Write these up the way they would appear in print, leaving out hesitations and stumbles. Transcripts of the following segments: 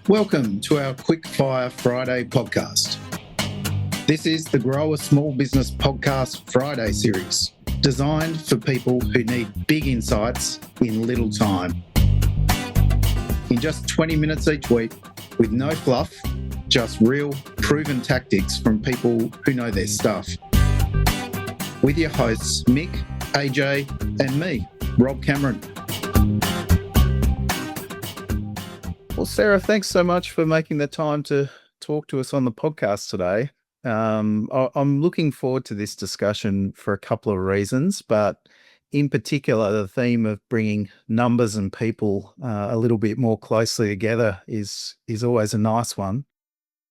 Welcome to our Quick Fire Friday podcast. This is the Grow a Small Business Podcast Friday series, designed for people who need big insights in little time. In just 20 minutes each week, with no fluff, just real, proven tactics from people who know their stuff. With your hosts, Mick, AJ, and me, Rob Cameron. Well, Sarah, thanks so much for making the time to talk to us on the podcast today. I'm looking forward to this discussion for a couple of reasons, but in particular, the theme of bringing numbers and people a little bit more closely together is always a nice one.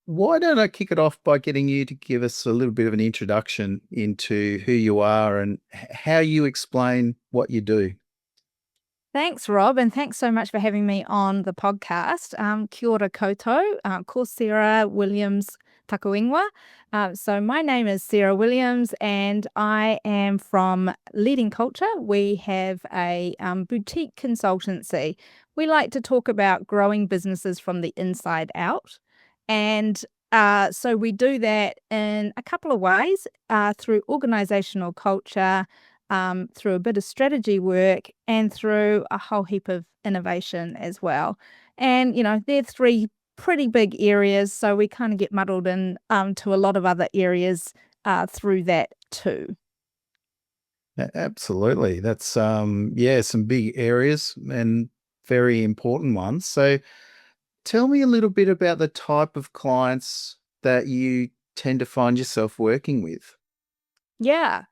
Why don't I kick it off by getting you to give us a little bit of an introduction into who you are and how you explain what you do? Thanks, Rob, and thanks so much for having me on the podcast. Kia ora koutou, ko Sarah Williams Takuingwa. So my name is Sarah Williams, and I am from Leading Culture. We have a boutique consultancy. We like to talk about growing businesses from the inside out. And so we do that in a couple of ways, through organizational culture, through a bit of strategy work, and through a whole heap of innovation as well. And, they're three pretty big areas, so we kind of get muddled in to a lot of other areas through that too. Absolutely. That's, some big areas and very important ones. So tell me a little bit about the type of clients that you tend to find yourself working with. Yeah.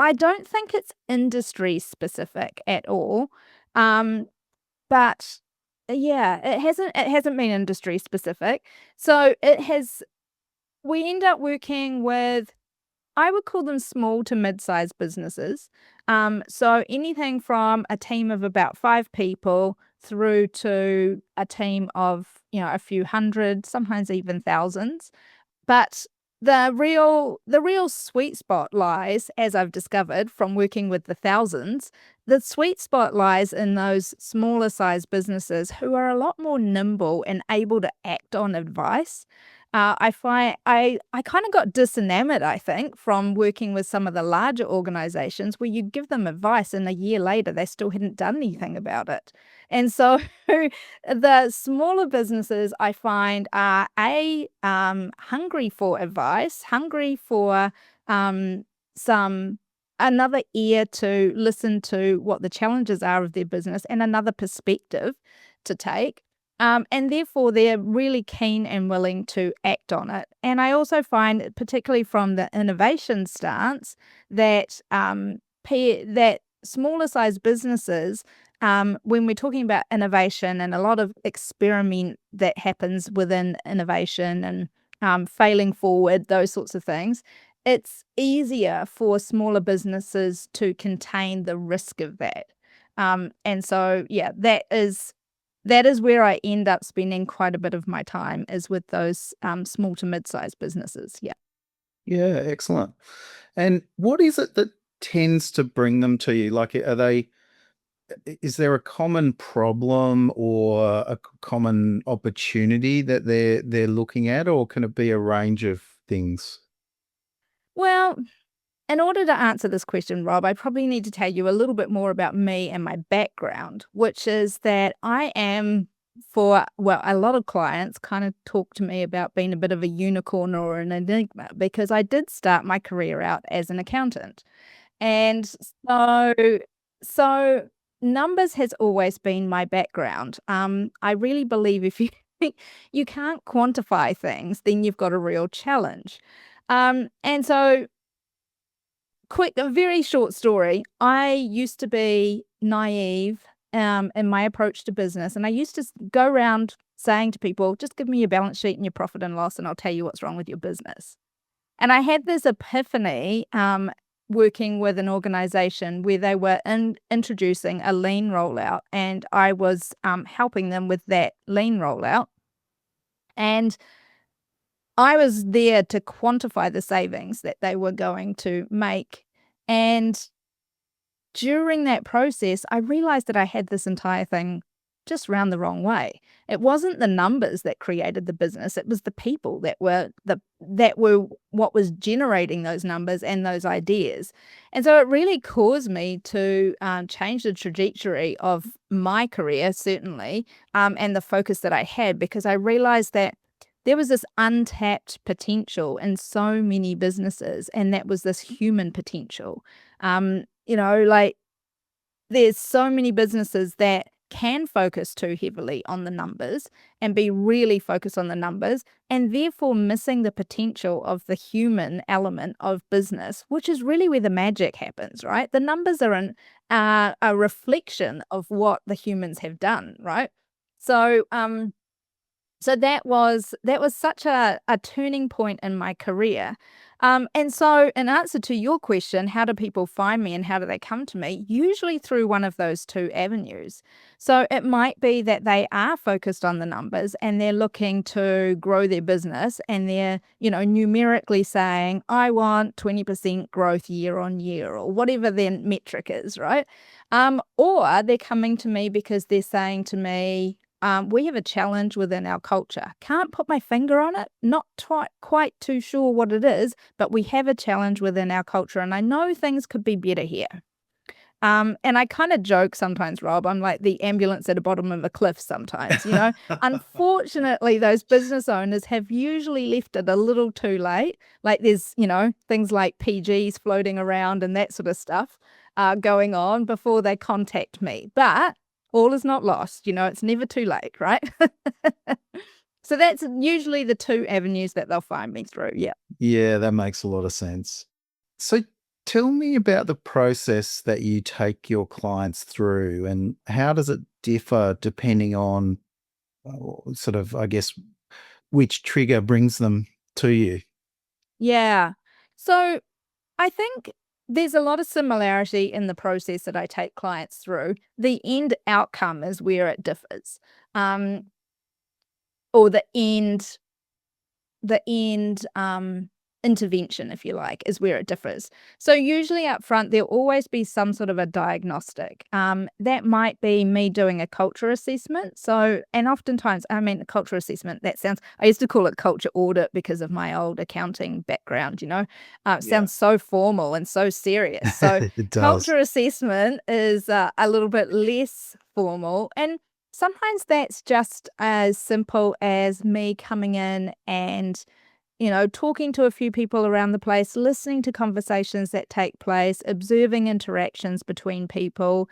I don't think it's industry specific at all. But yeah, it hasn't been industry specific. So we end up working with, I would call them small to mid-sized businesses. So anything from a team of about 5 people through to a team of, a few hundred, sometimes even thousands. But the real sweet spot lies, as I've discovered from working with the thousands, the sweet spot lies in those smaller sized businesses who are a lot more nimble and able to act on advice. I find I kind of got disenamored, I think, from working with some of the larger organizations where you give them advice and a year later they still hadn't done anything about it. And so the smaller businesses I find are hungry for advice, hungry for some another ear to listen to what the challenges are of their business and another perspective to take. And therefore, they're really keen and willing to act on it. And I also find, particularly from the innovation stance, that that smaller sized businesses, when we're talking about innovation and a lot of experiment that happens within innovation and failing forward, those sorts of things, it's easier for smaller businesses to contain the risk of that. And so, yeah, that is where I end up spending quite a bit of my time, is with those small to mid-sized businesses. Yeah. Yeah, excellent. And what is it that tends to bring them to you? Like, is there a common problem or a common opportunity that they're looking at, or can it be a range of things? Well, in order to answer this question, Rob, I probably need to tell you a little bit more about me and my background, which is that I am, a lot of clients kind of talk to me about being a bit of a unicorn or an enigma, because I did start my career out as an accountant. And so numbers has always been my background. I really believe if you you can't quantify things, then you've got a real challenge. And so, a very short story. I used to be naive in my approach to business, and I used to go around saying to people, just give me your balance sheet and your profit and loss, and I'll tell you what's wrong with your business. And I had this epiphany working with an organization where they were introducing a lean rollout, and I was helping them with that lean rollout. And I was there to quantify the savings that they were going to make. And during that process, I realized that I had this entire thing just round the wrong way. It wasn't the numbers that created the business. It was the people that were what was generating those numbers and those ideas. And so it really caused me to change the trajectory of my career, certainly, and the focus that I had, because I realized that there was this untapped potential in so many businesses, and that was this human potential. Like, there's so many businesses that can focus too heavily on the numbers and be really focused on the numbers, and therefore missing the potential of the human element of business, which is really where the magic happens, right? The numbers are a reflection of what the humans have done, right? So that was such a turning point in my career. And so in answer to your question, how do people find me and how do they come to me? Usually through one of those two avenues. So it might be that they are focused on the numbers and they're looking to grow their business, and they're, numerically saying, I want 20% growth year on year, or whatever their metric is, right? Or they're coming to me because they're saying to me, we have a challenge within our culture. Can't put my finger on it. Not quite too sure what it is, but we have a challenge within our culture, and I know things could be better here. And I kind of joke sometimes, Rob, I'm like the ambulance at the bottom of a cliff sometimes, Unfortunately, those business owners have usually left it a little too late. Like there's, things like PGs floating around and that sort of stuff going on before they contact me. But all is not lost. It's never too late, right? So that's usually the two avenues that they'll find me through. Yeah. Yeah, that makes a lot of sense. So tell me about the process that you take your clients through, and how does it differ depending on sort of, I guess, which trigger brings them to you? Yeah. So I think there's a lot of similarity in the process that I take clients through. The end outcome is where it differs. Or the end intervention, if you like, is where it differs. So usually up front, there'll always be some sort of a diagnostic. That might be me doing a culture assessment. So, and oftentimes, the culture assessment, I used to call it culture audit because of my old accounting background, It sounds so formal and so serious. So It does. culture assessment is a little bit less formal, and sometimes that's just as simple as me coming in and talking to a few people around the place, listening to conversations that take place, observing interactions between people,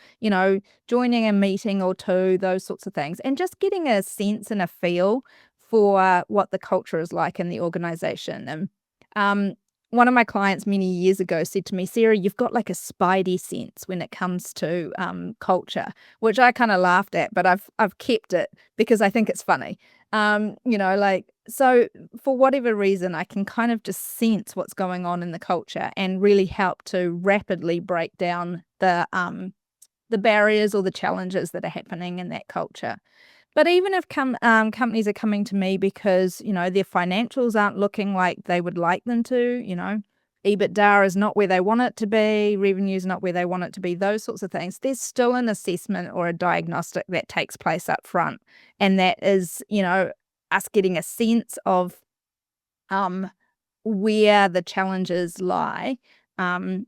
joining a meeting or two, those sorts of things, and just getting a sense and a feel for what the culture is like in the organization. And one of my clients many years ago said to me, Sarah, you've got like a spidey sense when it comes to culture, which I kind of laughed at, but I've kept it because I think it's funny. So for whatever reason, I can kind of just sense what's going on in the culture and really help to rapidly break down the barriers or the challenges that are happening in that culture. But even if companies are coming to me because, their financials aren't looking like they would like them to, EBITDA is not where they want it to be, revenue is not where they want it to be, those sorts of things, there's still an assessment or a diagnostic that takes place up front. And that is, us getting a sense of where the challenges lie. And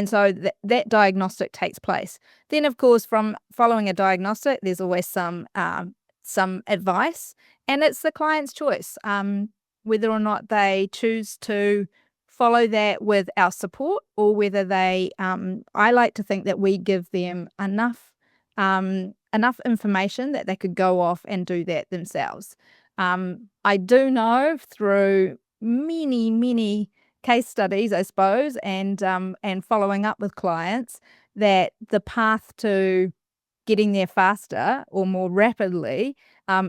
so that diagnostic takes place. Then, of course, from following a diagnostic, there's always some advice, and it's the client's choice whether or not they choose to follow that with our support, or whether they, I like to think that we give them enough information that they could go off and do that themselves. I do know through many case studies, I suppose, and following up with clients, that the path to getting there faster or more rapidly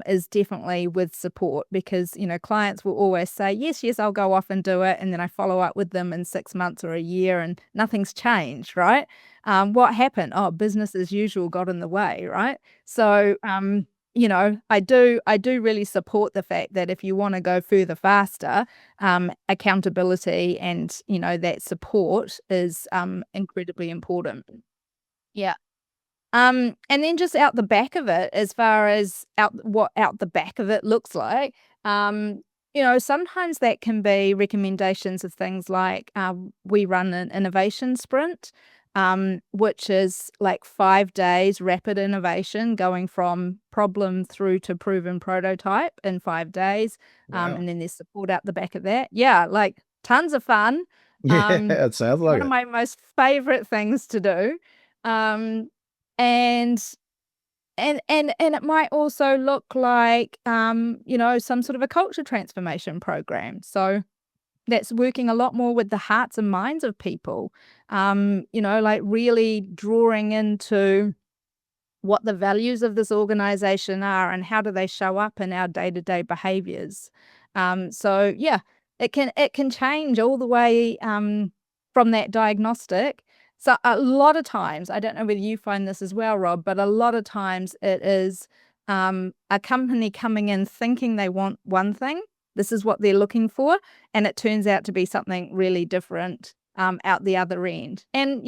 is definitely with support, because clients will always say yes, I'll go off and do it, and then I follow up with them in 6 months or a year and nothing's changed, right? What happened? Business as usual got in the way, right? So I do really support the fact that if you want to go further faster, accountability and that support is incredibly important. Yeah. And then just out the back of it, as far as what out the back of it looks like, sometimes that can be recommendations of things like we run an innovation sprint, which is like 5 days rapid innovation, going from problem through to proven prototype in 5 days. Wow. And then there's support out the back of that. Yeah, like tons of fun. Yeah, it sounds like One of it. my most favorite things to do. And it might also look like some sort of a culture transformation program. So that's working a lot more with the hearts and minds of people. Like really drawing into what the values of this organization are and how do they show up in our day-to-day behaviors. So yeah, it can change all the way from that diagnostic. So a lot of times, I don't know whether you find this as well, Rob, but a lot of times it is a company coming in thinking they want one thing. This is what they're looking for, and it turns out to be something really different out the other end. And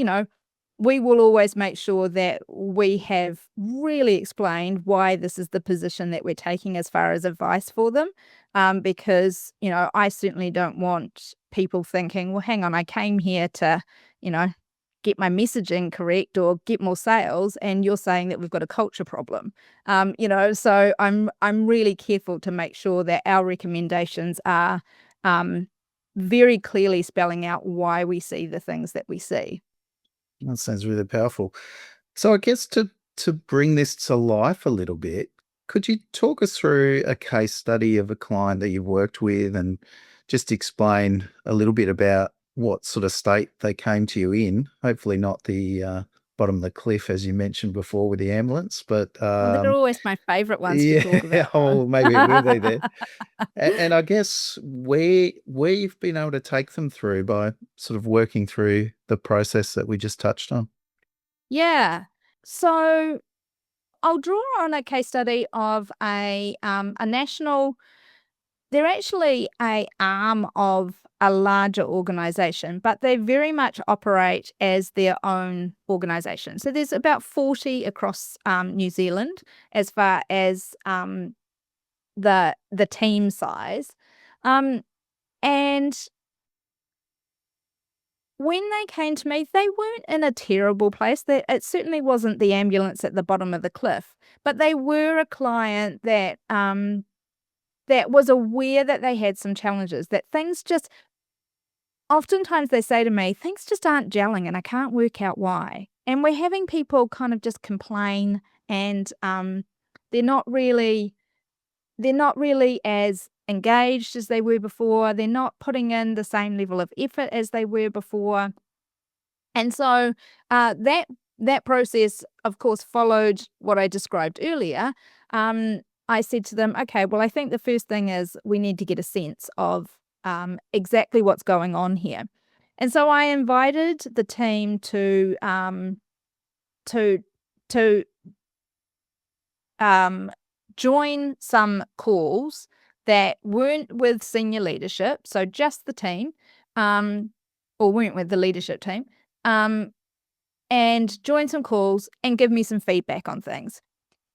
we will always make sure that we have really explained why this is the position that we're taking as far as advice for them, because I certainly don't want people thinking, well, hang on, I came here to get my messaging correct or get more sales, and you're saying that we've got a culture problem. So I'm really careful to make sure that our recommendations are very clearly spelling out why we see the things that we see. That sounds really powerful. So I guess to bring this to life a little bit, could you talk us through a case study of a client that you've worked with and just explain a little bit about what sort of state they came to you in? Hopefully not the bottom of the cliff, as you mentioned before with the ambulance, but Well, they're always my favorite ones to talk yeah, about, oh, though. maybe it will be there. And I guess where you've been able to take them through by sort of working through the process that we just touched on. Yeah. So I'll draw on a case study of a national. They're actually a arm of a larger organization, but they very much operate as their own organization. So there's about 40 across New Zealand as far as the team size. And when they came to me, they weren't in a terrible place. It certainly wasn't the ambulance at the bottom of the cliff, but they were a client that that was aware that they had some challenges, that things just oftentimes they say to me, things just aren't gelling and I can't work out why. And we're having people kind of just complain, and they're not really as engaged as they were before. They're not putting in the same level of effort as they were before. And so that process, of course, followed what I described earlier. I said to them, okay, well, I think the first thing is we need to get a sense of exactly what's going on here. And so I invited the team to join some calls that weren't with senior leadership, so just the team, or weren't with the leadership team, and join some calls and give me some feedback on things.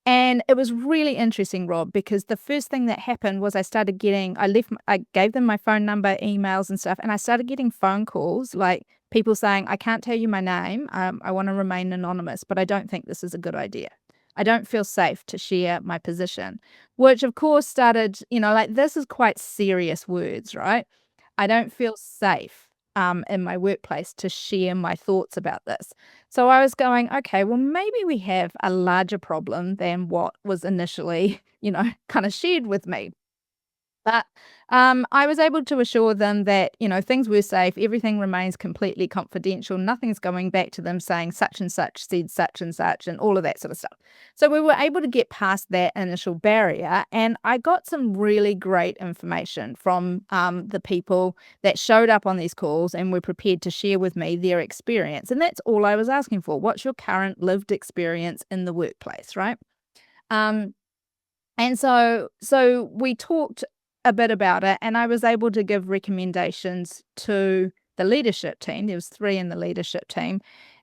And it was really interesting, Rob, because the first thing that happened was I gave them my phone number, emails and stuff, and I started getting phone calls, like people saying, I can't tell you my name, I want to remain anonymous, but I don't think this is a good idea. I don't feel safe to share my position, which of course started, like this is quite serious words, right? I don't feel safe in my workplace to share my thoughts about this. So I was going, okay, well, maybe we have a larger problem than what was initially, kind of shared with me. But I was able to assure them that, things were safe. Everything remains completely confidential. Nothing's going back to them saying such and such said such and all of that sort of stuff. So we were able to get past that initial barrier. And I got some really great information from the people that showed up on these calls and were prepared to share with me their experience. And that's all I was asking for. What's your current lived experience in the workplace, right? And so we talked a bit about it, and I was able to give recommendations to the leadership team. There was 3 in the leadership team,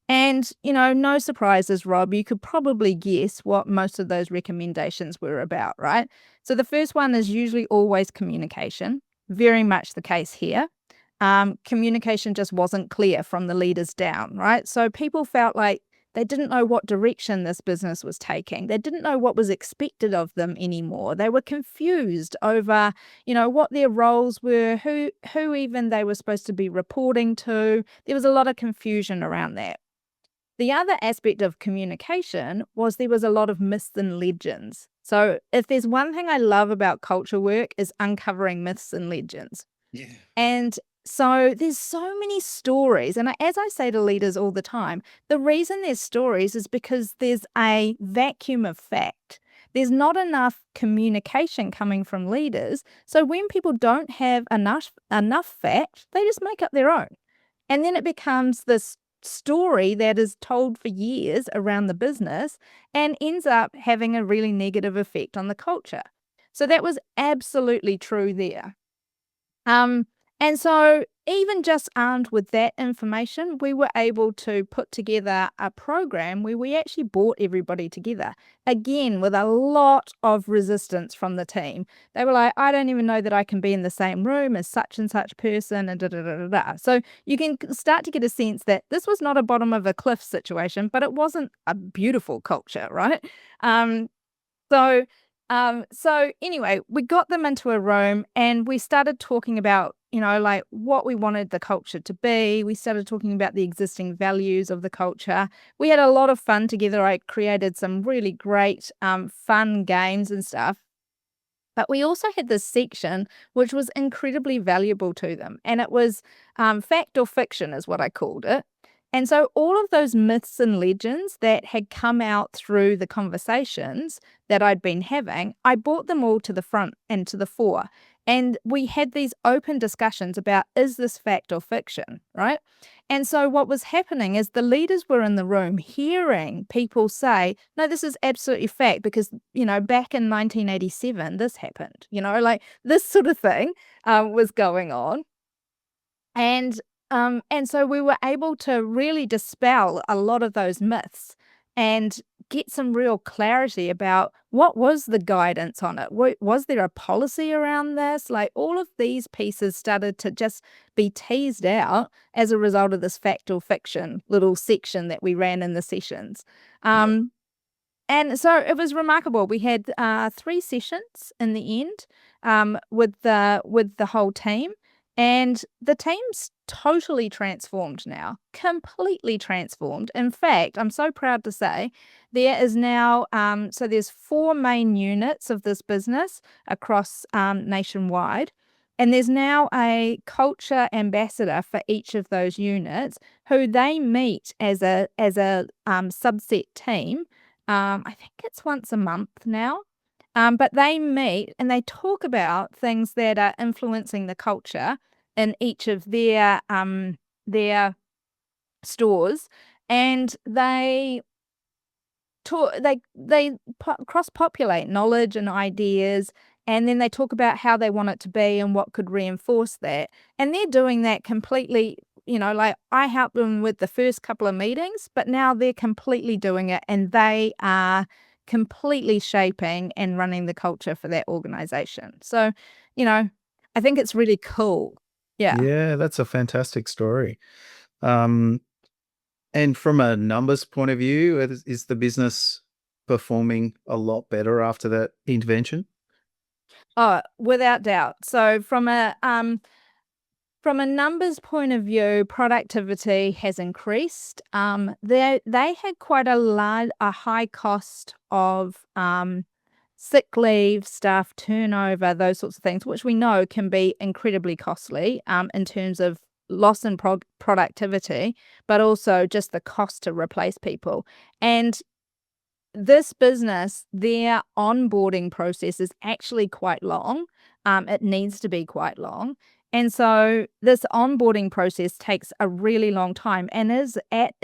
And, no surprises, Rob, you could probably guess what most of those recommendations were about, right? So the first one is usually always communication, very much the case here. Communication just wasn't clear from the leaders down, right? So people felt like they didn't know what direction this business was taking. They didn't know what was expected of them anymore. They were confused over, what their roles were, who even they were supposed to be reporting to. There was a lot of confusion around that. The other aspect of communication was there was a lot of myths and legends. So if there's one thing I love about culture work is uncovering myths and legends. Yeah. And so there's so many stories. And as I say to leaders all the time, the reason there's stories is because there's a vacuum of fact. There's not enough communication coming from leaders. So when people don't have enough fact, they just make up their own. And then it becomes this story that is told for years around the business and ends up having a really negative effect on the culture. So that was absolutely true there. And so even just armed with that information, we were able to put together a program where we actually brought everybody together, again, with a lot of resistance from the team. They were like, I don't even know that I can be in the same room as such and such person, and da-da-da-da-da. So you can start to get a sense that this was not a bottom of a cliff situation, but it wasn't a beautiful culture, right? So anyway, we got them into a room and we started talking about, like what we wanted the culture to be. We started talking about the existing values of the culture. We had a lot of fun together. I created some really great fun games and stuff. But we also had this section which was incredibly valuable to them. And it was fact or fiction is what I called it. And so all of those myths and legends that had come out through the conversations that I'd been having, I brought them all to the front and to the fore. And we had these open discussions about, is this fact or fiction, right? And so what was happening is the leaders were in the room hearing people say, no, this is absolutely fact because, back in 1987, this happened, like this sort of thing was going on. And so we were able to really dispel a lot of those myths and get some real clarity about what was the guidance on it. Was there a policy around this? Like all of these pieces started to just be teased out as a result of this fact or fiction little section that we ran in the sessions. And so it was remarkable. We had 3 sessions in the end with the whole team. And the team's totally transformed now, completely transformed. In fact, I'm so proud to say there is now, so there's 4 main units of this business across nationwide. And there's now a culture ambassador for each of those units who they meet as a subset team. I think it's once a month now. But they meet and they talk about things that are influencing the culture in each of their stores, and they cross-populate knowledge and ideas, and then they talk about how they want it to be and what could reinforce that. And they're doing that completely, like I helped them with the first couple of meetings, but now they're completely doing it and they are completely shaping and running the culture for that organization. So, I think it's really cool. Yeah. Yeah, that's a fantastic story. And from a numbers point of view, is the business performing a lot better after that intervention? Oh, without doubt. So from a numbers point of view, productivity has increased. They had quite a high cost of sick leave, staff turnover, those sorts of things, which we know can be incredibly costly in terms of loss in productivity, but also just the cost to replace people. And this business, their onboarding process is actually quite long. It needs to be quite long. And so this onboarding process takes a really long time and is at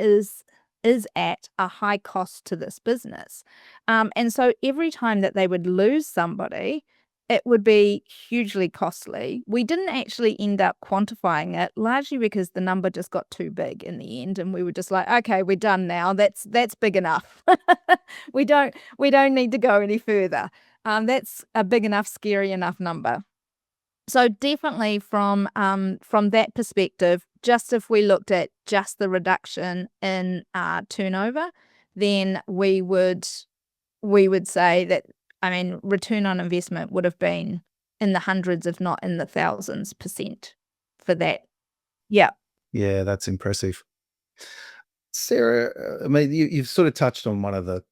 a high cost to this business. And so every time that they would lose somebody, it would be hugely costly. We didn't actually end up quantifying it, largely because the number just got too big in the end, and we were just like, okay, we're done now. That's big enough. we don't need to go any further. That's a big enough, scary enough number. So definitely from that perspective, just if we looked at just the reduction in turnover, then we would say that, I mean, return on investment would have been in the hundreds, if not in the thousands % for that. Yeah. Yeah, that's impressive. Sarah, I mean, you've sort of touched on one of the,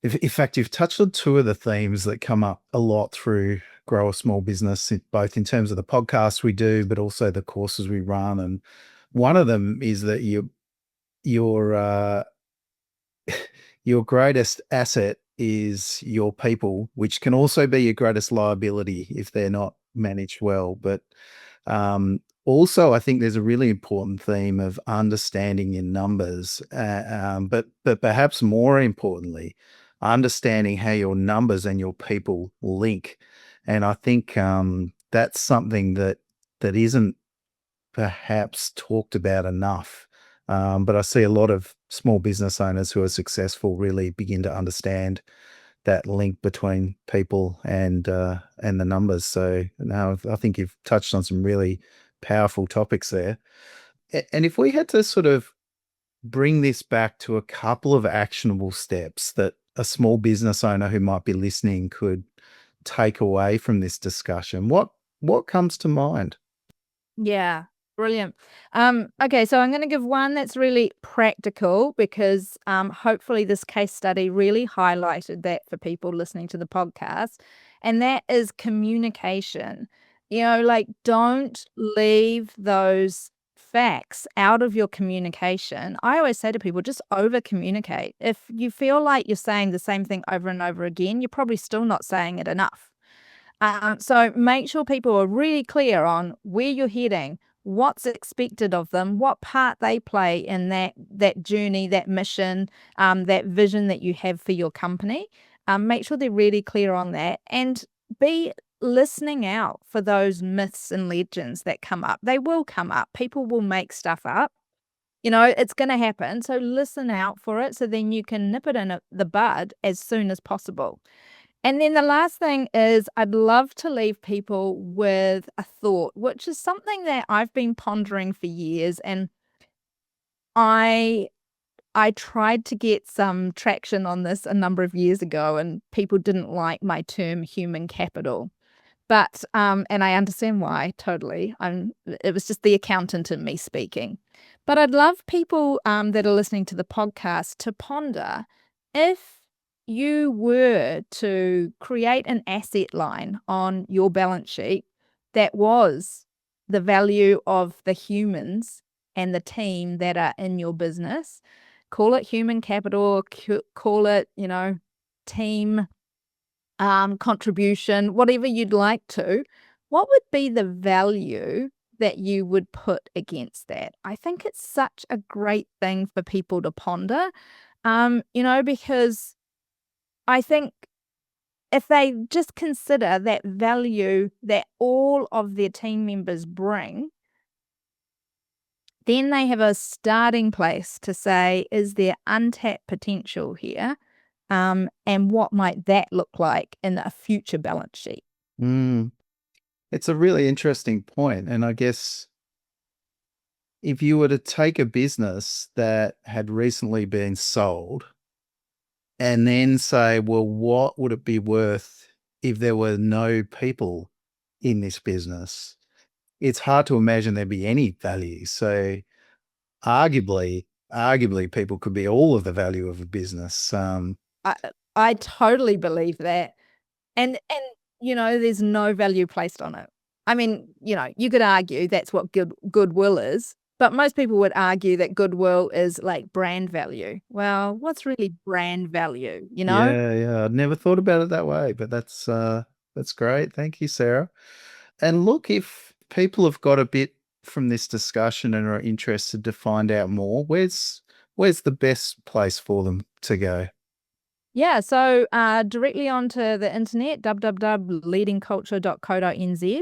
in fact, you've touched on two of the themes that come up a lot through Grow a Small Business, both in terms of the podcasts we do, but also the courses we run. And one of them is that your greatest asset is your people, which can also be your greatest liability if they're not managed well. But also, I think there's a really important theme of understanding your numbers, but perhaps more importantly, understanding how your numbers and your people link. And I think that's something that isn't perhaps talked about enough. But I see a lot of small business owners who are successful really begin to understand that link between people and the numbers. So now I think you've touched on some really powerful topics there. And if we had to sort of bring this back to a couple of actionable steps that a small business owner who might be listening could take away from this discussion, what comes to mind? Yeah, brilliant. Okay, so I'm going to give one that's really practical because hopefully this case study really highlighted that for people listening to the podcast, and that is communication. Like, don't leave those facts out of your communication. I always say to people, just over communicate. If you feel like you're saying the same thing over and over again, you're probably still not saying it enough. So make sure people are really clear on where you're heading, what's expected of them, what part they play in that journey, that mission, that vision that you have for your company. Make sure they're really clear on that, and be listening out for those myths and legends that come up. They will come up. People will make stuff up. It's going to happen. So listen out for it so then you can nip it in the bud as soon as possible. And then the last thing is I'd love to leave people with a thought, which is something that I've been pondering for years. And I tried to get some traction on this a number of years ago, and people didn't like my term human capital. But and I understand why, totally. It was just the accountant in me speaking. But I'd love people that are listening to the podcast to ponder, if you were to create an asset line on your balance sheet that was the value of the humans and the team that are in your business, call it human capital, call it, team contribution, whatever you'd like to, what would be the value that you would put against that? I think it's such a great thing for people to ponder, because I think if they just consider that value that all of their team members bring, then they have a starting place to say, is there untapped potential here? And what might that look like in a future balance sheet? It's a really interesting point. And I guess if you were to take a business that had recently been sold and then say, well, what would it be worth if there were no people in this business? It's hard to imagine there'd be any value. So arguably people could be all of the value of a business. I totally believe that. And there's no value placed on it. I mean, you could argue that's what goodwill is, but most people would argue that goodwill is like brand value. Well, what's really brand value, Yeah. I'd never thought about it that way, but that's great. Thank you, Sarah. And look, if people have got a bit from this discussion and are interested to find out more, where's the best place for them to go? Yeah, so directly onto the internet, www.leadingculture.co.nz.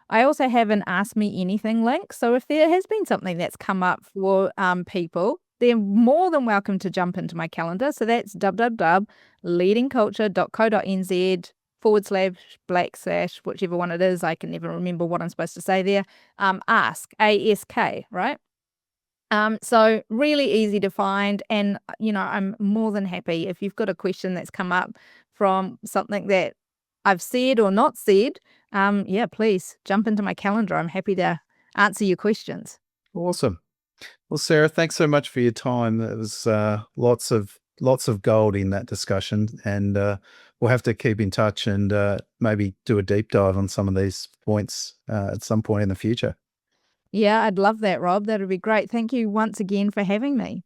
I also have an Ask Me Anything link. So if there has been something that's come up for people, they're more than welcome to jump into my calendar. So that's www.leadingculture.co.nz// whichever one it is. I can never remember what I'm supposed to say there. Ask, ASK, right? So really easy to find, and I'm more than happy if you've got a question that's come up from something that I've said or not said. Yeah, please jump into my calendar. I'm happy to answer your questions. Awesome. Well, Sarah, thanks so much for your time. There was lots of gold in that discussion, and we'll have to keep in touch and maybe do a deep dive on some of these points at some point in the future. Yeah, I'd love that, Rob. That would be great. Thank you once again for having me.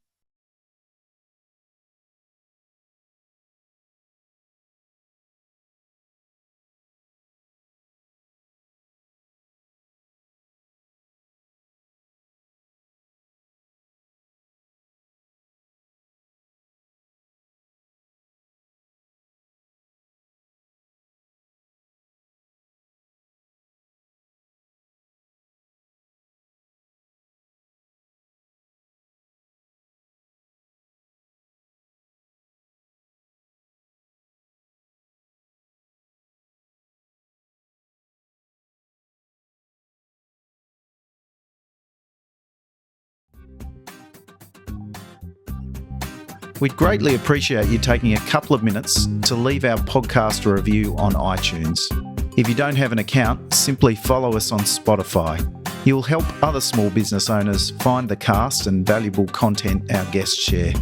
We'd greatly appreciate you taking a couple of minutes to leave our podcast a review on iTunes. If you don't have an account, simply follow us on Spotify. You'll help other small business owners find the cast and valuable content our guests share.